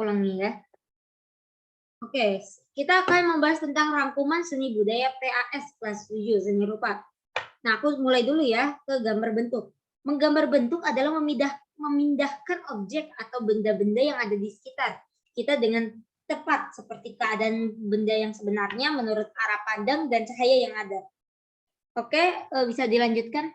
ulangi ya. Oke, kita akan membahas tentang rangkuman seni budaya PAS kelas 7 seni rupa. Nah, aku mulai dulu ya ke gambar bentuk. Menggambar bentuk adalah memindahkan objek atau benda-benda yang ada di sekitar kita dengan tepat seperti keadaan benda yang sebenarnya menurut arah pandang dan cahaya yang ada. Oke, bisa dilanjutkan?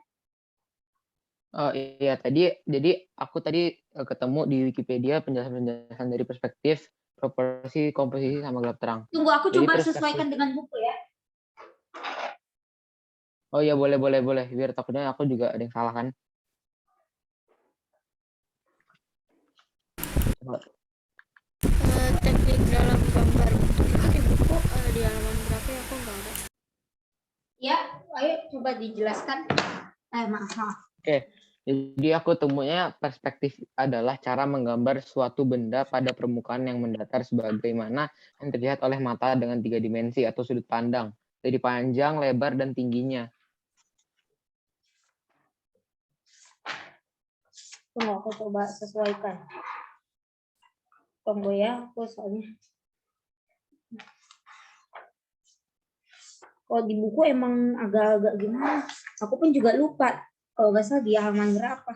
Oh iya, jadi aku tadi ketemu di Wikipedia penjelasan dari perspektif, proporsi, komposisi, sama gelap terang. Tunggu, aku Jadi coba perspektif. sesuaikan dengan buku ya. Oh iya, boleh. Biar takutnya aku juga ada yang salah kan. Coba. Teknik dalam gambar bentuk itu di buku di halaman berapa ya? Aku nggak ada. Ya, ayo coba dijelaskan. Maaf. Oke, jadi aku temunya perspektif adalah cara menggambar suatu benda pada permukaan yang mendatar sebagaimana yang terlihat oleh mata dengan 3 dimensi atau sudut pandang, dari panjang, lebar, dan tingginya. Tunggu, aku coba sesuaikan. Tunggu ya, aku soalnya. Kalau di buku emang agak-agak gimana. Aku pun juga lupa. Kalau nggak salah di halaman berapa.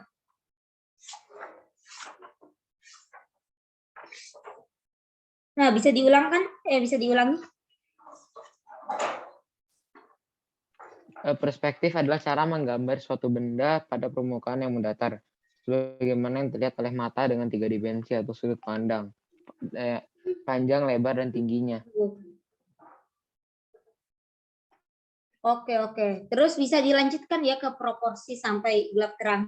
Nah, bisa diulangkan? Bisa diulangi? Perspektif adalah cara menggambar suatu benda pada permukaan yang mendatar, sebagaimana yang terlihat oleh mata dengan 3 dimensi atau sudut pandang, panjang, lebar, dan tingginya. Oke. Terus bisa dilanjutkan ya ke proporsi sampai gelap terang.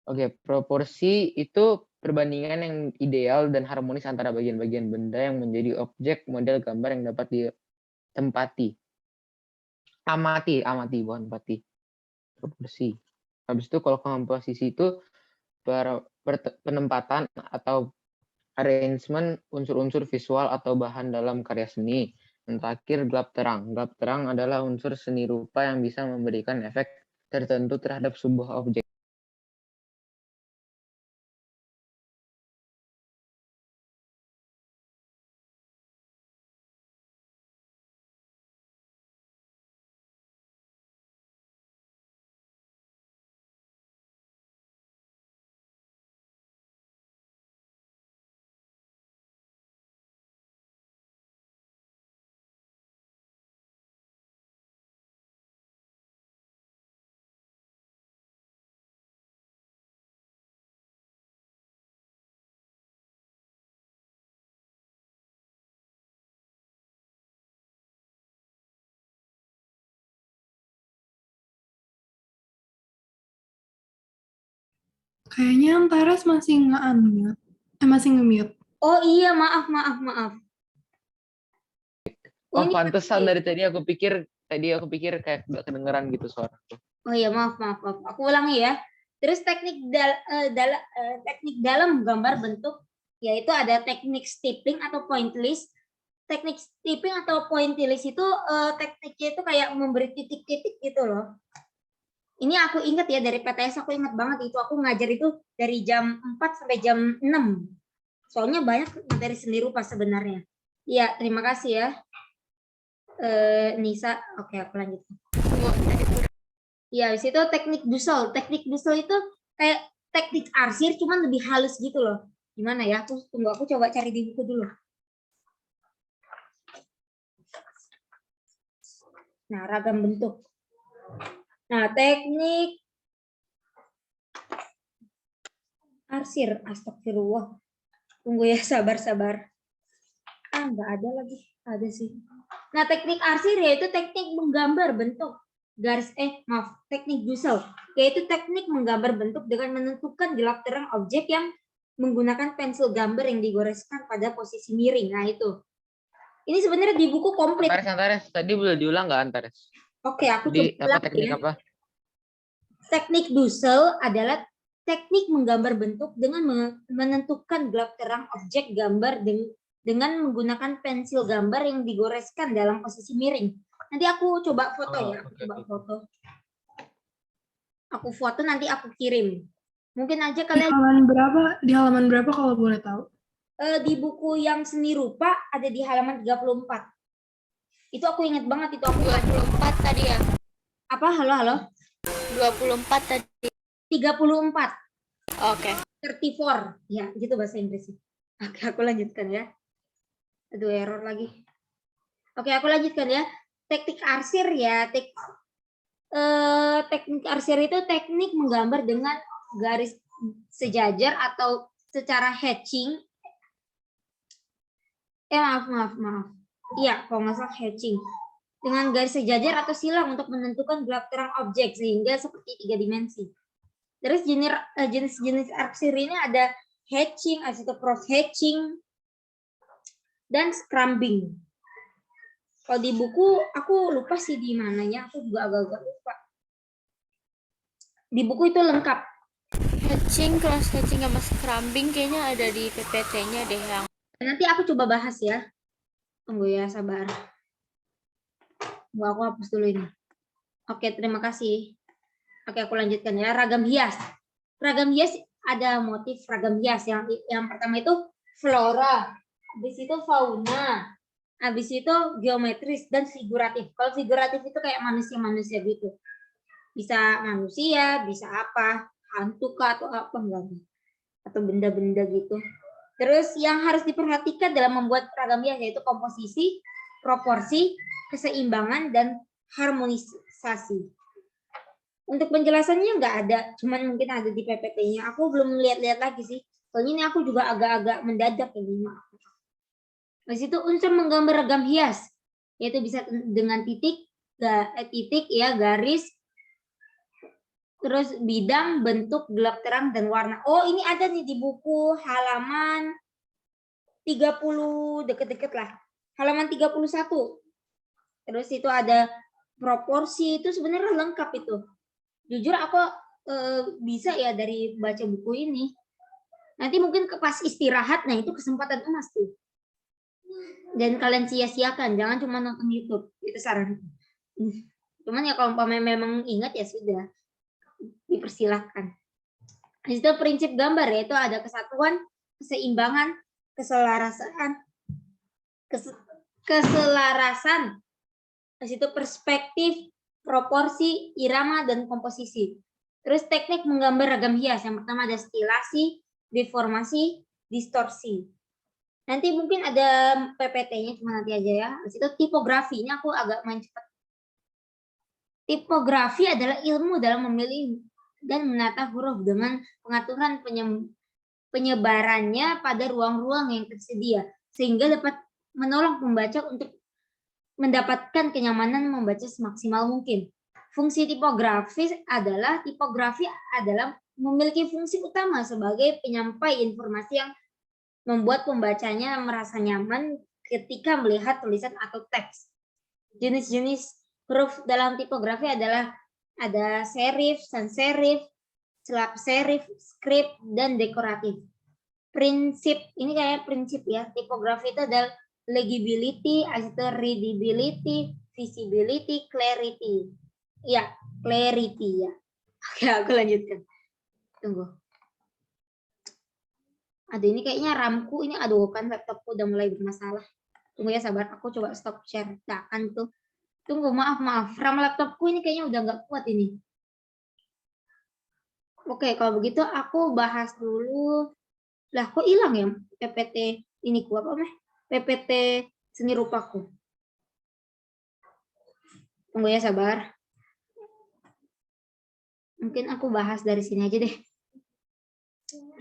Oke, proporsi itu perbandingan yang ideal dan harmonis antara bagian-bagian benda yang menjadi objek model gambar yang dapat ditempati. Amati, bukan empati. Proporsi. Habis itu kalau komposisi itu penempatan atau arrangement unsur-unsur visual atau bahan dalam karya seni. Yang terakhir, gelap terang. Gelap terang adalah unsur seni rupa yang bisa memberikan efek tertentu terhadap sebuah objek. Kayaknya Antares masih nge-unmute. Masih nge-mute. Oh iya, maaf. Oh, ini pantesan dari tadi aku pikir kayak nggak kedengeran gitu suara. Oh iya, maaf. Aku ulangi ya. Terus teknik dalam gambar bentuk yaitu ada teknik steeping atau pointillist. Teknik steeping atau pointillist itu tekniknya itu kayak memberi titik-titik gitu loh. Ini aku ingat ya dari PTS, aku ingat banget itu. Aku ngajar itu dari jam 4 sampai jam 6. Soalnya banyak materi seni rupa sebenarnya. Iya, terima kasih ya. Nisa, oke aku lanjut. Ya, di situ teknik Dussel. Teknik Dussel itu kayak teknik arsir, cuman lebih halus gitu loh. Gimana ya? Aku coba cari di buku dulu. Nah, ragam bentuk. Nah, teknik arsir, astagfirullah. Tunggu ya, sabar. Nggak ada lagi. Ada sih. Nah, teknik arsir yaitu teknik menggambar bentuk teknik Dussel, yaitu teknik menggambar bentuk dengan menentukan gelap terang objek yang menggunakan pensil gambar yang digoreskan pada posisi miring. Nah, itu. Ini sebenarnya di buku komplit. Antares, tadi boleh diulang nggak Antares? Oke, aku coba teknik ya. apa? Teknik Dussel adalah teknik menggambar bentuk dengan menentukan gelap terang objek gambar dengan menggunakan pensil gambar yang digoreskan dalam posisi miring. Nanti aku coba foto ya. Aku foto nanti aku kirim. Mungkin aja kalian Di halaman berapa kalau boleh tahu? di buku yang seni rupa ada di halaman 34. Itu aku ingat banget, itu aku 24 tadi ya. apa? Halo. 24 tadi. 34. Oke. 34. Ya, gitu bahasa Inggrisnya. Oke, aku lanjutkan ya. Aduh, error lagi. Oke, aku lanjutkan ya. Teknik arsir ya. Teknik arsir itu teknik menggambar dengan garis sejajar atau secara hatching. Maaf. Iya, kalau nggak salah hatching. Dengan garis sejajar atau silang untuk menentukan gelap terang objek sehingga seperti 3 dimensi. Terus jenis arsir ini ada hatching, habis itu cross hatching, dan scrubbing. Kalau di buku aku lupa sih di mananya, aku juga agak-agak lupa. Di buku itu lengkap. Hatching, cross hatching sama scrubbing kayaknya ada di PPT-nya deh yang. Nanti aku coba bahas ya. Tunggu ya, sabar. Aku hapus dulu ini. Oke, terima kasih. Oke, aku lanjutkan ya. Ragam hias. Ragam hias ada motif ragam hias. Yang pertama itu flora, habis itu fauna, habis itu geometris dan figuratif. Kalau figuratif itu kayak manusia-manusia gitu. Bisa manusia, bisa apa, hantu kah atau apa enggak. Atau benda-benda gitu. Terus yang harus diperhatikan dalam membuat ragam hias yaitu komposisi, proporsi, keseimbangan, dan harmonisasi. Untuk penjelasannya nggak ada, cuman mungkin ada di PPT-nya. Aku belum lihat-lihat lagi sih. Soalnya ini aku juga agak-agak mendadak ini. Di situ unsur menggambar ragam hias, yaitu bisa dengan titik ya, garis, terus bidang, bentuk, gelap terang, dan warna. Oh, ini ada nih di buku halaman 30, deket-deket lah. Halaman 31. Terus itu ada proporsi, itu sebenarnya lengkap itu. Jujur aku bisa ya dari baca buku ini. Nanti mungkin pas istirahat, nah itu kesempatan emas tuh. Dan kalian sia-siakan, jangan cuma nonton YouTube. Itu saran. Cuman ya kalau memang ingat ya sudah, dipersilahkan. Di situ prinsip gambar yaitu ada kesatuan, keseimbangan, keselarasan. Di situ perspektif, proporsi, irama, dan komposisi. Terus teknik menggambar ragam hias. Yang pertama ada stilasi, deformasi, distorsi. Nanti mungkin ada PPT-nya, cuma nanti aja ya. Di situ tipografi. Ini aku agak main cepat. Tipografi adalah ilmu dalam memilih dan menata huruf dengan pengaturan penyebarannya pada ruang-ruang yang tersedia. Sehingga dapat menolong pembaca untuk mendapatkan kenyamanan membaca semaksimal mungkin. Fungsi tipografi adalah memiliki fungsi utama sebagai penyampai informasi yang membuat pembacanya merasa nyaman ketika melihat tulisan atau teks. Jenis-jenis huruf dalam tipografi adalah ada serif, sans serif, selap serif, script, dan dekoratif. Prinsip, ini kayak prinsip ya, tipografi itu adalah legibility, readability, visibility, clarity. Ya, clarity ya. Oke, aku lanjutkan. Tunggu. Aduh, ini kayaknya RAM-ku ini, aduh kan laptopku udah mulai bermasalah. Tunggu ya, sabar. Aku coba stop share. Nah, kan tuh. Tunggu, maaf. RAM laptopku ini kayaknya udah nggak kuat ini. Oke, kalau begitu aku bahas dulu. Lah, kok hilang ya PPT ini ku apa meh? PPT seni rupaku. Tunggu ya, sabar. Mungkin aku bahas dari sini aja deh.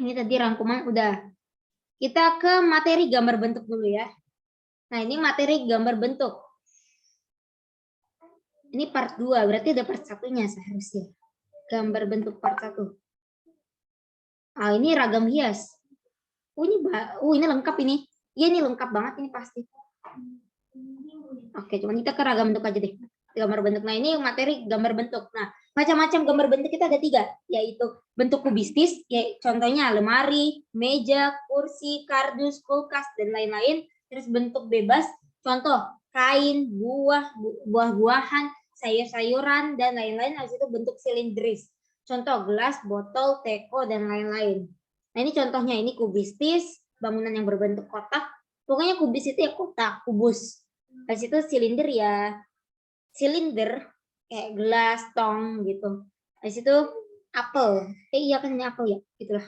Ini tadi rangkuman udah. Kita ke materi gambar bentuk dulu ya. Nah, ini materi gambar bentuk. Ini part 2, berarti ada part 1-nya seharusnya. Gambar bentuk part 1. Ah, ini ragam hias. Ini lengkap ini. Iya, ini lengkap banget ini pasti. Oke, cuman kita ke ragam bentuk aja deh. Gambar bentuk. Nah, ini materi gambar bentuk. Nah, macam-macam gambar bentuk kita ada 3, yaitu bentuk kubistis, ya, contohnya lemari, meja, kursi, kardus, kulkas, dan lain-lain. Terus bentuk bebas, contoh kain, buah-buahan, sayur-sayuran, dan lain-lain. Habis itu bentuk silindris, contoh gelas, botol, teko, dan lain-lain. Nah, ini contohnya, ini kubistis, bangunan yang berbentuk kotak. Pokoknya kubis itu ya kotak, kubus. Habis itu silinder ya silinder kayak gelas, tong gitu. Habis itu apel. Iya kan ini apel ya, gitulah.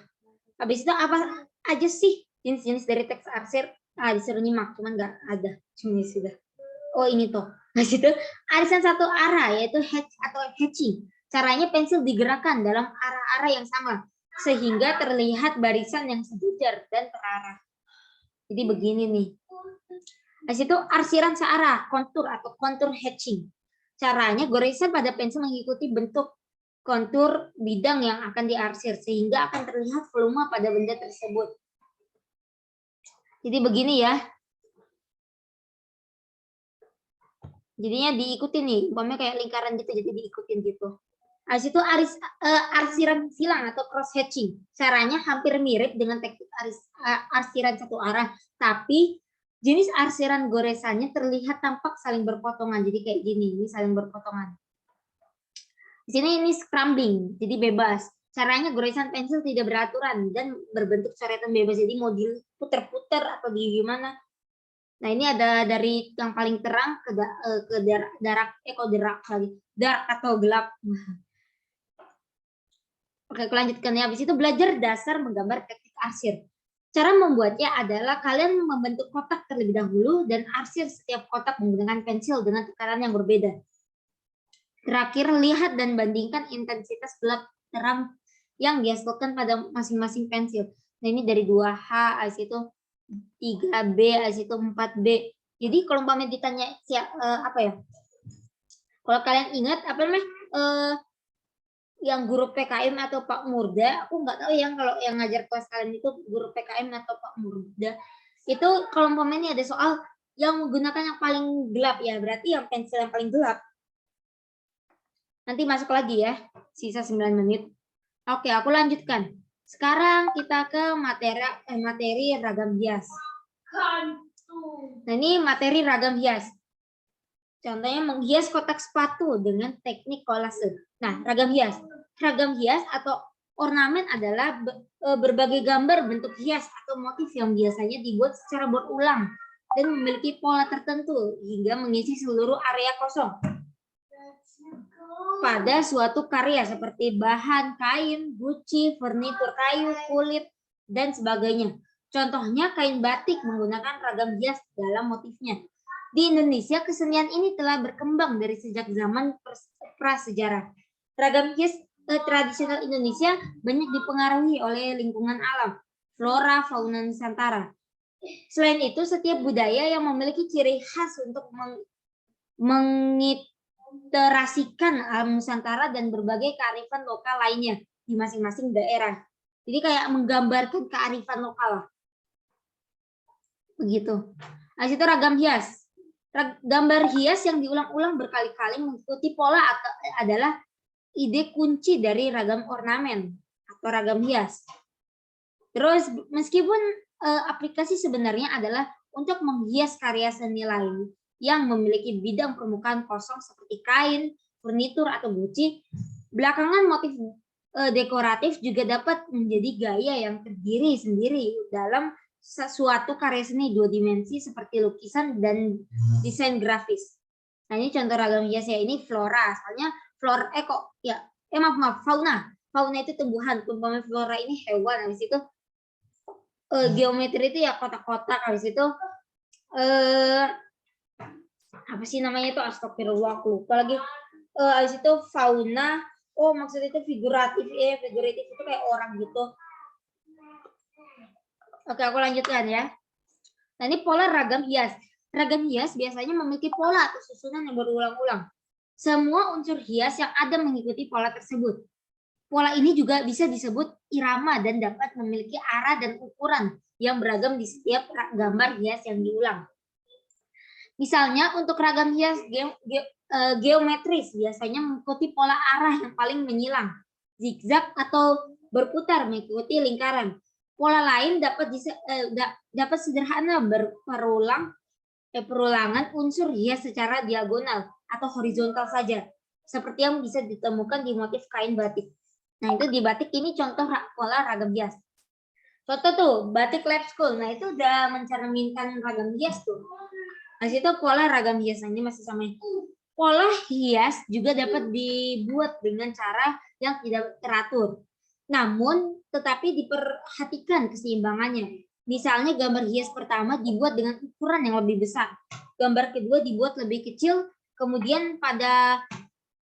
Habis itu apa aja sih jenis-jenis dari teks arsir? Disuruh nyimak, cuman nggak ada. Cuma sudah. Oh ini tuh. Habis itu arisan satu arah yaitu hatch atau hatching. Caranya pensil digerakkan dalam arah-arah yang sama sehingga terlihat barisan yang sejajar dan terarah. Jadi begini nih. Habis itu arsiran searah, kontur atau kontur hatching. Caranya goresan pada pensil mengikuti bentuk kontur bidang yang akan diarsir sehingga akan terlihat volume pada benda tersebut. Jadi begini ya. Jadinya diikuti nih, umpamanya kayak lingkaran gitu, jadi diikutin gitu. Habis itu arsiran silang atau cross hatching. Caranya hampir mirip dengan teknik arsiran satu arah, tapi jenis arsiran goresannya terlihat tampak saling berpotongan. Jadi kayak gini, ini saling berpotongan. Di sini ini scrambling, jadi bebas. Caranya goresan pensil tidak beraturan dan berbentuk coretan bebas. Jadi mau diputer-puter atau gimana. Nah ini ada dari yang paling terang ke dark atau gelap. Oke, aku lanjutkan ya. Habis itu belajar dasar menggambar teknik arsir. Cara membuatnya adalah kalian membentuk kotak terlebih dahulu dan arsir setiap kotak menggunakan pensil dengan tekanan yang berbeda. Terakhir, lihat dan bandingkan intensitas gelap terang yang dihasilkan pada masing-masing pensil. Nah ini dari 2H, habis itu 3B, habis itu 4B. Jadi kalau umpamanya ditanya apa ya? Kalau kalian ingat apa namanya? Yang guru PKM atau Pak Murda, aku nggak tahu yang kalau yang ngajar kelas kalian itu guru PKM atau Pak Murda. Itu kalau umpamanya ada soal yang menggunakan yang paling gelap ya, berarti yang pensil yang paling gelap. Nanti masuk lagi ya, sisa 9 menit. Oke, aku lanjutkan. Sekarang kita ke materi ragam hias. Nah, ini materi ragam hias. Contohnya menghias kotak sepatu dengan teknik kolase. Nah, ragam hias. Ragam hias atau ornamen adalah berbagai gambar bentuk hias atau motif yang biasanya dibuat secara berulang dan memiliki pola tertentu hingga mengisi seluruh area kosong pada suatu karya seperti bahan kain, guci, furnitur kayu, kulit, dan sebagainya. Contohnya kain batik menggunakan ragam hias dalam motifnya. Di Indonesia, kesenian ini telah berkembang dari sejak zaman prasejarah. Ragam hias tradisional Indonesia banyak dipengaruhi oleh lingkungan alam, flora, fauna Nusantara. Selain itu, setiap budaya yang memiliki ciri khas untuk mengiterasikan alam Nusantara dan berbagai kearifan lokal lainnya di masing-masing daerah. Jadi kayak menggambarkan kearifan lokal. Begitu. Nah, itu ragam hias. Gambar hias yang diulang-ulang berkali-kali mengikuti pola adalah ide kunci dari ragam ornamen atau ragam hias. Terus meskipun aplikasi sebenarnya adalah untuk menghias karya seni lain yang memiliki bidang permukaan kosong seperti kain, furnitur atau guci, belakangan motif dekoratif juga dapat menjadi gaya yang terdiri sendiri dalam suatu karya seni 2 dimensi seperti lukisan dan desain grafis. Nah ini contoh ragam hias ya, ini flora, asalnya flora fauna. Fauna itu tumbuhan, umpamanya flora ini hewan, habis itu geometri itu ya kotak-kotak, habis itu apa sih namanya itu, astagfirullah lupa lagi. Habis itu fauna, maksudnya itu figuratif ya, figuratif itu kayak orang gitu. Oke, aku lanjutkan ya. Nah, ini pola ragam hias. Ragam hias biasanya memiliki pola atau susunan yang berulang-ulang. Semua unsur hias yang ada mengikuti pola tersebut. Pola ini juga bisa disebut irama dan dapat memiliki arah dan ukuran yang beragam di setiap gambar hias yang diulang. Misalnya untuk ragam hias geometris biasanya mengikuti pola arah yang paling menyilang, zigzag atau berputar mengikuti lingkaran. Pola lain dapat sederhana perulangan unsur hias secara diagonal atau horizontal saja, seperti yang bisa ditemukan di motif kain batik. Nah, itu di batik ini contoh pola ragam hias. Contoh tuh, batik lab school. Nah, itu udah mencerminkan ragam hias tuh. Nah, situ pola ragam hias. Nah, ini masih sama. Pola hias juga dapat dibuat dengan cara yang tidak teratur. Namun, tetapi diperhatikan keseimbangannya. Misalnya gambar hias pertama dibuat dengan ukuran yang lebih besar. Gambar kedua dibuat lebih kecil. Kemudian pada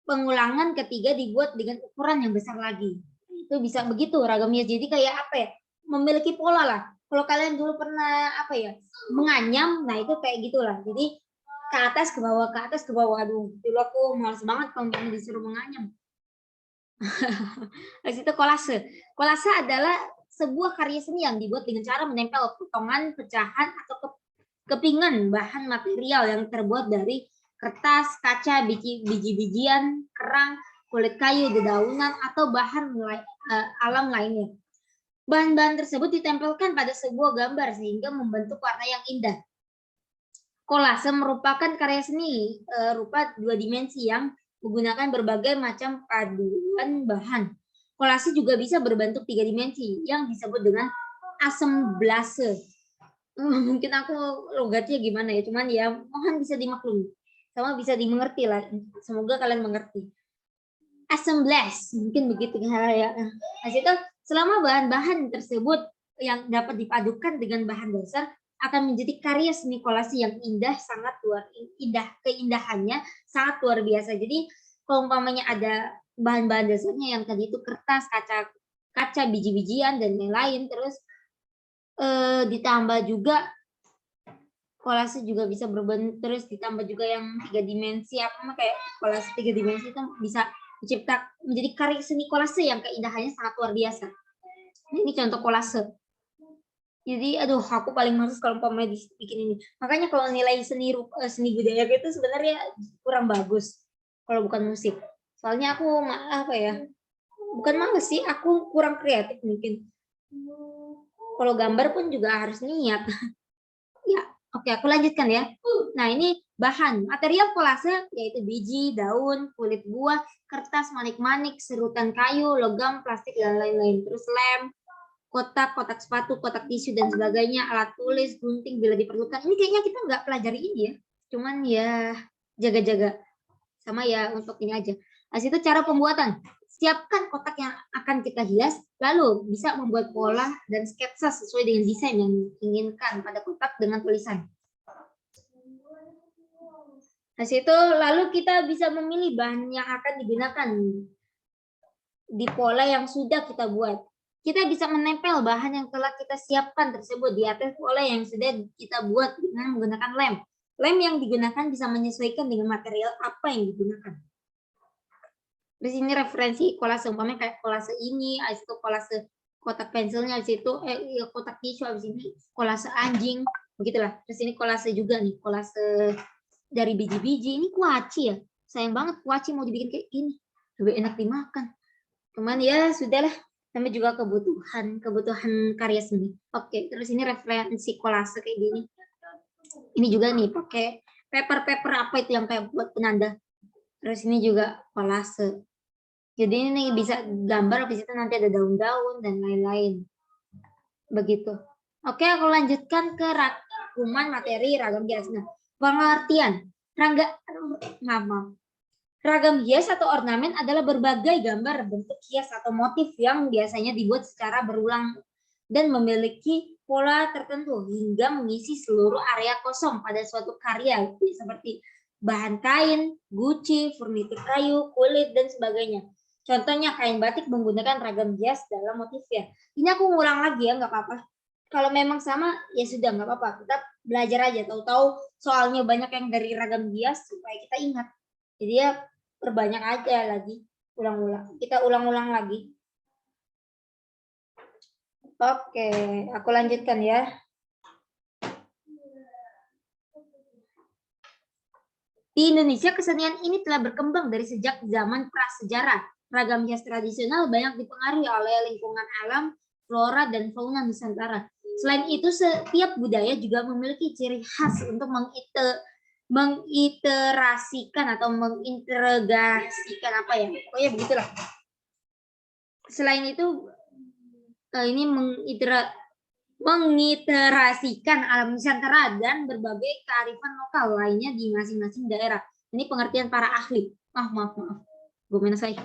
pengulangan ketiga dibuat dengan ukuran yang besar lagi. Itu bisa begitu ragam hias. Jadi kayak apa ya? Memiliki pola lah. Kalau kalian dulu pernah apa ya? Menganyam, nah itu kayak gitulah. Jadi ke atas ke bawah, ke atas ke bawah. Aduh, dulu aku malas banget kalau disuruh menganyam. Habis itu kolase. Kolase adalah sebuah karya seni yang dibuat dengan cara menempel potongan, pecahan, atau kepingan bahan material yang terbuat dari kertas, kaca, biji-bijian, kerang, kulit kayu, dedaunan, atau bahan alam lainnya. Bahan-bahan tersebut ditempelkan pada sebuah gambar sehingga membentuk warna yang indah. Kolase merupakan karya seni rupa dua dimensi yang menggunakan berbagai macam paduan bahan. Kolase juga bisa berbentuk tiga dimensi yang disebut dengan assemblase. Mungkin aku logatnya gimana ya, cuman ya mohon bisa dimaklumi. Sama bisa dimengerti lah. Semoga kalian mengerti. Assemblage, mungkin begitu ya. Nah, situ selama bahan-bahan tersebut yang dapat dipadukan dengan bahan dasar akan menjadi karya seni kolase yang indah, sangat keindahannya sangat luar biasa. Jadi kalau umpamanya ada bahan-bahan dasarnya yang tadi itu kertas, kaca, biji-bijian dan lain-lain, terus ditambah juga kolase juga bisa berbentuk, terus ditambah juga yang tiga dimensi kayak kolase tiga dimensi itu bisa dicipta menjadi karya seni kolase yang keindahannya sangat luar biasa. Ini contoh kolase. Jadi aduh aku paling males kalau umpamanya bikin ini. Makanya kalau nilai seni budaya itu sebenarnya kurang bagus kalau bukan musik. Soalnya aku apa ya? Bukan males sih, aku kurang kreatif mungkin. Kalau gambar pun juga harus niat. Ya, oke, aku lanjutkan ya. Nah, ini bahan. Material kolase yaitu biji, daun, kulit buah, kertas, manik-manik, serutan kayu, logam, plastik, dan lain-lain. Terus lem, kotak sepatu, kotak tisu, dan sebagainya, alat tulis, gunting bila diperlukan. Ini kayaknya kita nggak pelajari ini ya. Cuman ya jaga-jaga. Sama ya untuk ini aja. Nah, itu cara pembuatan. Siapkan kotak yang akan kita hias, lalu bisa membuat pola dan sketsa sesuai dengan desain yang diinginkan pada kotak dengan tulisan. Nah, situ lalu kita bisa memilih bahan yang akan digunakan di pola yang sudah kita buat. Kita bisa menempel bahan yang telah kita siapkan tersebut di atas pola yang sudah kita buat dengan menggunakan lem. Lem yang digunakan bisa menyesuaikan dengan material apa yang digunakan. Di sini referensi kolase, umpamanya kayak kolase ini, habis itu kolase kotak pensilnya, habis itu kotak tisu, habis ini kolase anjing, begitulah. Terus ini kolase juga nih, kolase dari biji-biji. Ini kuaci ya, sayang banget kuaci mau dibikin kayak gini, lebih enak dimakan. Cuman ya sudahlah, namanya juga kebutuhan karya seni. Oke, terus ini referensi kolase kayak gini. Ini juga nih pakai paper apa itu yang kayak buat penanda. Terus ini juga kolase. Jadi ini bisa gambar, habis itu nanti ada daun-daun dan lain-lain. Begitu. Oke, aku lanjutkan ke rangkuman materi ragam hias. Nah, pengertian. Ragam hias atau ornamen adalah berbagai gambar, bentuk hias atau motif yang biasanya dibuat secara berulang dan memiliki pola tertentu hingga mengisi seluruh area kosong pada suatu karya, seperti bahan kain, guci, furnitur kayu, kulit, dan sebagainya. Contohnya kain batik menggunakan ragam hias dalam motifnya. Ini aku ngulang lagi ya, nggak apa-apa. Kalau memang sama, ya sudah nggak apa-apa. Kita belajar aja, tahu-tahu soalnya banyak yang dari ragam hias supaya kita ingat. Jadi ya perbanyak aja lagi, ulang-ulang. Kita ulang-ulang lagi. Oke, aku lanjutkan ya. Di Indonesia, kesenian ini telah berkembang dari sejak zaman prasejarah. Ragam hias tradisional banyak dipengaruhi oleh lingkungan alam, flora, dan fauna Nusantara. Selain itu, setiap budaya juga memiliki ciri khas untuk mengiterasikan atau mengintegrasikan apa ya, pokoknya begitulah. Selain itu, ini mengiterasikan alam Nusantara dan berbagai kearifan lokal lainnya di masing-masing daerah. Ini pengertian para ahli. Maaf. Gimana saya?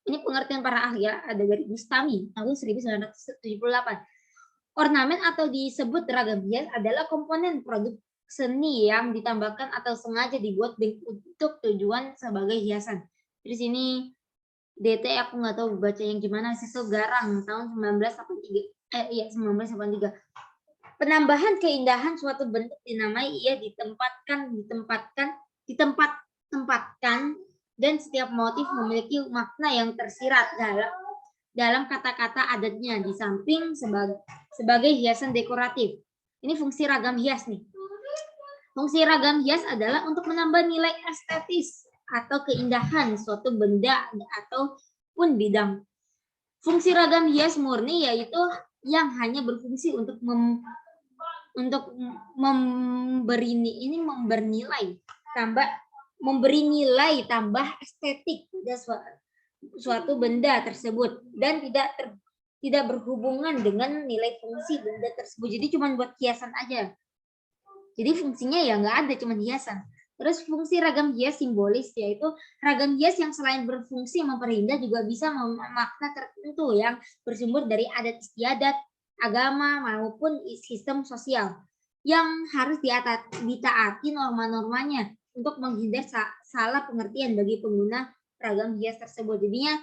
Ini pengertian para ahli ya, ada dari Bustami tahun 1978. Ornamen atau disebut ragam hias adalah komponen produk seni yang ditambahkan atau sengaja dibuat untuk tujuan sebagai hiasan. Di sini DT aku nggak tahu baca yang gimana, Siso Garang tahun 1983. Penambahan keindahan suatu bentuk dinamai ia ditempatkan dan setiap motif memiliki makna yang tersirat dalam kata-kata adatnya di samping sebagai hiasan dekoratif. Ini fungsi ragam hias nih. Fungsi ragam hias adalah untuk menambah nilai estetis atau keindahan suatu benda ataupun bidang. Fungsi ragam hias murni yaitu yang hanya berfungsi untuk memberi nilai tambah estetik pada suatu benda tersebut dan tidak berhubungan dengan nilai fungsi benda tersebut. Jadi cuma buat hiasan aja. Jadi fungsinya ya nggak ada, cuma hiasan. Terus fungsi ragam hias simbolis, yaitu ragam hias yang selain berfungsi memperindah juga bisa memakna tertentu yang bersumber dari adat istiadat, agama, maupun sistem sosial yang harus ditaati norma-normanya untuk menghindar salah pengertian bagi pengguna ragam hias tersebut. Jadinya